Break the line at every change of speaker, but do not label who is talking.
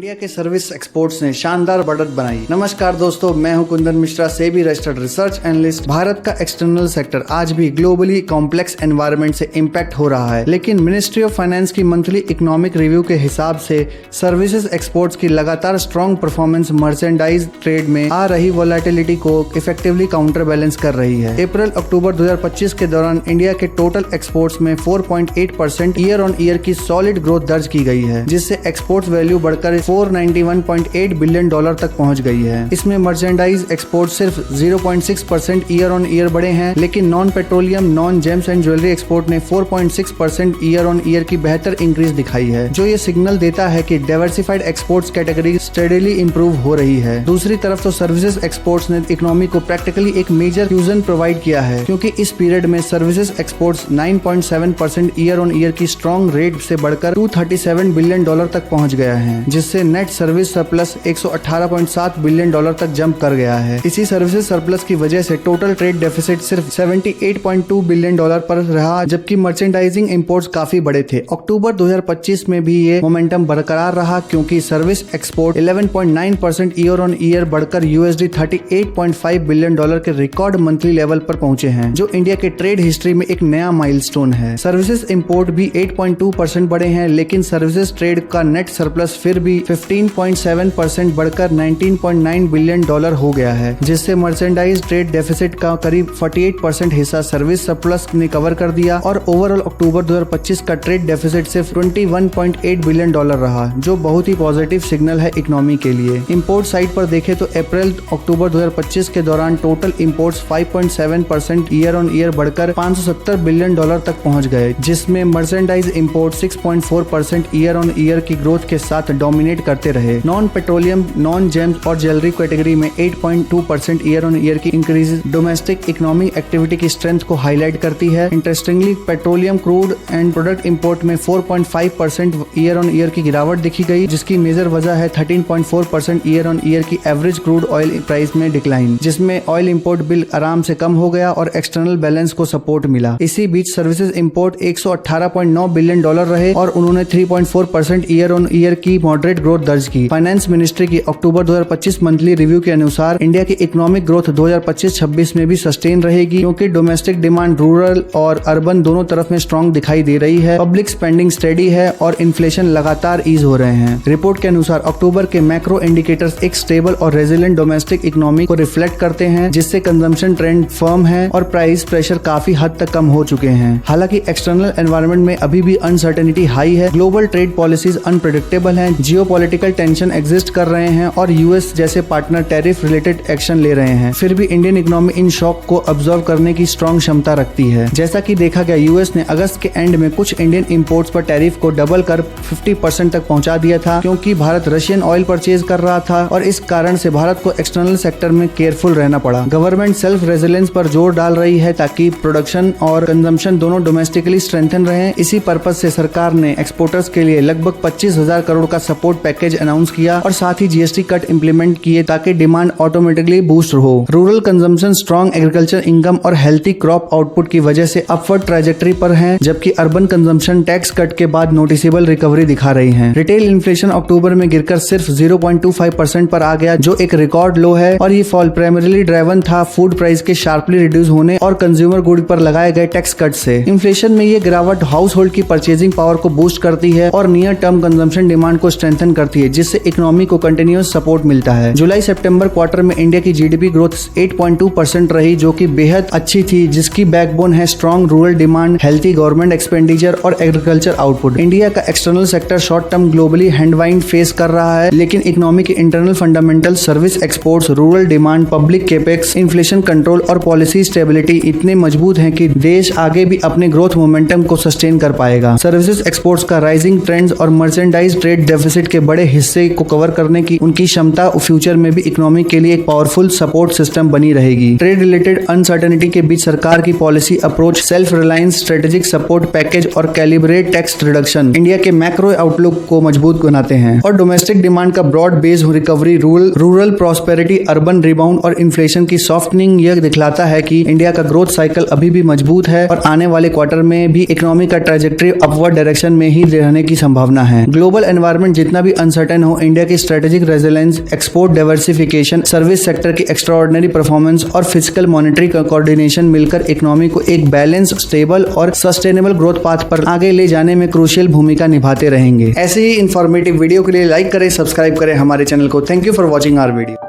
India के service exports ने शानदार बढ़त बनाई। नमस्कार दोस्तों, मैं हूं Kundan Mishra, SEBI registered research analyst. Bharat का एक्सटर्नल सेक्टर आज भी ग्लोबली कॉम्प्लेक्स एनवायरनमेंट से इम्पैक्ट हो रहा है, लेकिन मिनिस्ट्री ऑफ फाइनेंस की मंथली इकोनॉमिक रिव्यू के हिसाब से सर्विसेज एक्सपोर्ट्स की लगातार स्ट्रॉन्ग परफॉर्मेंस मर्चेंडाइज ट्रेड में आ रही वोलेटिलिटी को इफेक्टिवली काउंटर बैलेंस कर रही है। अप्रैल-अक्टूबर 2025 के दौरान इंडिया के टोटल एक्सपोर्ट्स में 4.8% ईयर ऑन ईयर की सॉलिड ग्रोथ दर्ज की गई है, जिससे एक्सपोर्ट वैल्यू बढ़कर $491.8 बिलियन तक पहुंच गई है। इसमें मर्चेंडाइज एक्सपोर्ट सिर्फ 0.6% ईयर ऑन ईयर बढ़े हैं, लेकिन non petroleum, non James and jewellery export ने 4.6% ईयर ऑन ईयर की बेहतर इंक्रीज दिखाई है, जो ये सिग्नल देता है कि diversified exports category steadily improve हो रही है। दूसरी तरफ तो सर्विसेज एक्सपोर्ट्स ने इकोनॉमी को प्रैक्टिकली एक मेजर फ्यूजन प्रोवाइड किया है, क्योंकि इस पीरियड में services exports 9.7% year on year की स्ट्रॉन्ग रेट से बढ़कर $237 बिलियन तक पहुंच गया है, जिससे नेट सर्विस सरप्लस $118.7 बिलियन तक जंप कर गया है। इसी सर्विसेज सरप्लस की वजह से टोटल ट्रेड डेफिसिट सिर्फ $78.2 बिलियन पर रहा, जबकि मर्चेंडाइजिंग इंपोर्ट्स काफी बड़े थे। अक्टूबर 2025 में भी ये मोमेंटम बरकरार रहा, क्योंकि service export 11.9% year on year बढ़कर $38.5 बिलियन के रिकॉर्ड मंथली लेवल पर पहुंचे हैं, जो इंडिया के ट्रेड हिस्ट्री में एक नया माइलस्टोन है। सर्विसेज इंपोर्ट भी 8.2% बढ़े हैं, लेकिन सर्विसेज ट्रेड का नेट सरप्लस फिर भी 15.7% बढ़कर $19.9 बिलियन हो गया है, जिससे मर्चेंडाइज ट्रेड डेफिसिट का करीब 48% हिस्सा सर्विस सरप्लस ने कवर कर दिया और ओवरऑल अक्टूबर 2025 का ट्रेड डेफिसिट सिर्फ $21.8 बिलियन रहा, जो बहुत ही पॉजिटिव सिग्नल है इकोनॉमी के लिए। इंपोर्ट साइड पर देखें तो अप्रैल-अक्टूबर 2025 के दौरान total imports 5.7% year on year बढ़कर $570 बिलियन तक पहुंच गए, जिसमें merchandise import 6.4% year on year की ग्रोथ के साथ डोमिनेट करते रहे। नॉन पेट्रोलियम, नॉन जेम्स और ज्वेलरी कैटेगरी में 8.2% ईयर ऑन ईयर की इंक्रीज डोमेस्टिक इकोनॉमिक एक्टिविटी की स्ट्रेंथ को हाईलाइट करती है। Interestingly, petroleum crude and product import में 4.5% ईयर ऑन ईयर की गिरावट देखी गई, जिसकी मेजर वजह है 13.4% ईयर ऑन ईयर की एवरेज क्रूड ऑयल प्राइस में डिक्लाइन, जिसमें ऑयल इंपोर्ट बिल आराम से कम हो गया और एक्सटर्नल बैलेंस को सपोर्ट मिला। इसी बीच सर्विसेज इंपोर्ट $118.9 बिलियन रहे और उन्होंने 3.4% ईयर ऑन ईयर की मॉडरेट ग्रोथ दर्ज की। फाइनेंस मिनिस्ट्री की अक्टूबर 2025 मंथली रिव्यू के अनुसार इंडिया की इकोनॉमिक ग्रोथ 2025-26 में भी सस्टेन रहेगी, क्योंकि डोमेस्टिक डिमांड रूरल और अर्बन दोनों तरफ में स्ट्रॉन्ग दिखाई दे रही है। पब्लिक स्पेंडिंग स्टेडी है और इन्फ्लेशन लगातार ईज हो रहे हैं। रिपोर्ट के अनुसार अक्टूबर के मैक्रो इंडिकेटर्स एक स्टेबल और रेजिलिएंट डोमेस्टिक इकोनॉमी को रिफ्लेक्ट करते हैं, जिससे कंजम्पशन ट्रेंड फर्म है और प्राइस प्रेशर काफी हद तक कम हो चुके हैं। हालांकि एक्सटर्नल एनवायरनमेंट में अभी भी अनसर्टेनिटी हाई है, ग्लोबल ट्रेड पॉलिसीज अनप्रेडिक्टेबल हैं, जियोपॉलिटिकल टेंशन एग्जिस्ट कर रहे हैं और यूएस जैसे पार्टनर टैरिफ रिलेटेड एक्शन ले रहे हैं। फिर भी इंडियन इकोनॉमी इन शॉक को ऑब्जर्व करने की स्ट्रॉन्ग क्षमता रखती है। जैसा कि देखा गया, यूएस ने अगस्त के एंड में कुछ इंडियन इंपोर्ट्स पर टैरिफ को डबल कर 50% तक पहुंचा दिया था, क्योंकि भारत रशियन ऑयल परचेज कर रहा था और इस कारण से भारत को एक्सटर्नल सेक्टर में केयरफुल रहना पड़ा। गवर्नमेंट सेल्फ रेजिलियंस पर जोर डाल रही है ताकि प्रोडक्शन और कंजम्पशन दोनों डोमेस्टिकली स्ट्रेंथन रहे। इसी पर्पज से सरकार ने एक्सपोर्टर्स के लिए लगभग 25,000 करोड़ का सपोर्ट पैकेज अनाउंस किया और साथ ही जीएसटी कट इंप्लीमेंट किए ताकि डिमांड ऑटोमेटिकली बूस्ट हो। Rural consumption, strong agriculture income और हेल्थी क्रॉप आउटपुट की वजह से अपवर्ड ट्रैजेक्टरी पर है, जबकि अर्बन कंजम्पशन टैक्स कट के बाद नोटिसेबल रिकवरी दिखा रही है। रिटेल इन्फ्लेशन अक्टूबर में गिरकर सिर्फ 0.25% पर आ गया, जो एक रिकॉर्ड लो है और ये फॉल प्राइमरीली ड्राइवन था फूड प्राइस के शार्पली रिड्यूस होने और कंज्यूमर गुड पर लगाए गए टैक्स कट से। इन्फ्लेशन में ये गिरावट हाउस होल्ड की परचेजिंग पावर को बूस्ट करती है और नियर टर्म कंजम्पशन डिमांड को स्ट्रेंथन करती है, जिससे इकोनॉमी को कंटिन्यूअस सपोर्ट मिलता है। जुलाई सितंबर क्वार्टर में इंडिया की जीडीपी ग्रोथ 8.2% रही, जो कि बेहद अच्छी थी, जिसकी बैकबोन है strong rural demand, healthy government expenditure और एग्रीकल्चर आउटपुट। इंडिया का external sector short term globally headwind face कर रहा है, लेकिन इकोनॉमी के internal fundamental, service exports, rural demand, public capex, inflation control और पॉलिसी स्टेबिलिटी इतने मजबूत हैं कि देश आगे भी अपने ग्रोथ मोमेंटम को सस्टेन कर पाएगा। सर्विसेज एक्सपोर्ट्स का राइजिंग ट्रेंड्स और मर्चेंडाइज ट्रेड डेफिसिट के बड़े हिस्से को कवर करने की उनकी क्षमता फ्यूचर में भी इकोनॉमी के लिए एक पावरफुल सपोर्ट सिस्टम बनी रहेगी। ट्रेड रिलेटेड अनसर्टेनिटी के बीच सरकार की policy approach, self reliance, strategic support package और कैलिब्रेट टैक्स रिडक्शन इंडिया के मैक्रो आउटलुक को मजबूत बनाते हैं और डोमेस्टिक डिमांड का broad base recovery, rural prosperity, urban rebound और इन्फ्लेशन की सॉफ्टनिंग यह दिखलाता है कि इंडिया का ग्रोथ साइकिल अभी भी मजबूत है और आने वाले क्वार्टर में भी इकोनॉमी का ट्रैजेक्टरी अपवर्ड डायरेक्शन में ही रहने की संभावना है। ग्लोबल एनवायरनमेंट जितना भी अनसर्टेन हो, इंडिया की strategic resilience, export diversification, service sector की एक्स्ट्राऑर्डिनरी परफॉर्मेंस और फिजिकल मॉनेटरी कोऑर्डिनेशन मिलकर इकोनॉमी को एक बैलेंस, स्टेबल और सस्टेनेबल ग्रोथ पाथ पर आगे ले जाने में क्रूशियल भूमिका निभाते रहेंगे। ऐसे ही इंफॉर्मेटिव वीडियो के लिए लाइक करें, सब्सक्राइब करें हमारे चैनल को। Thank you for watching our video.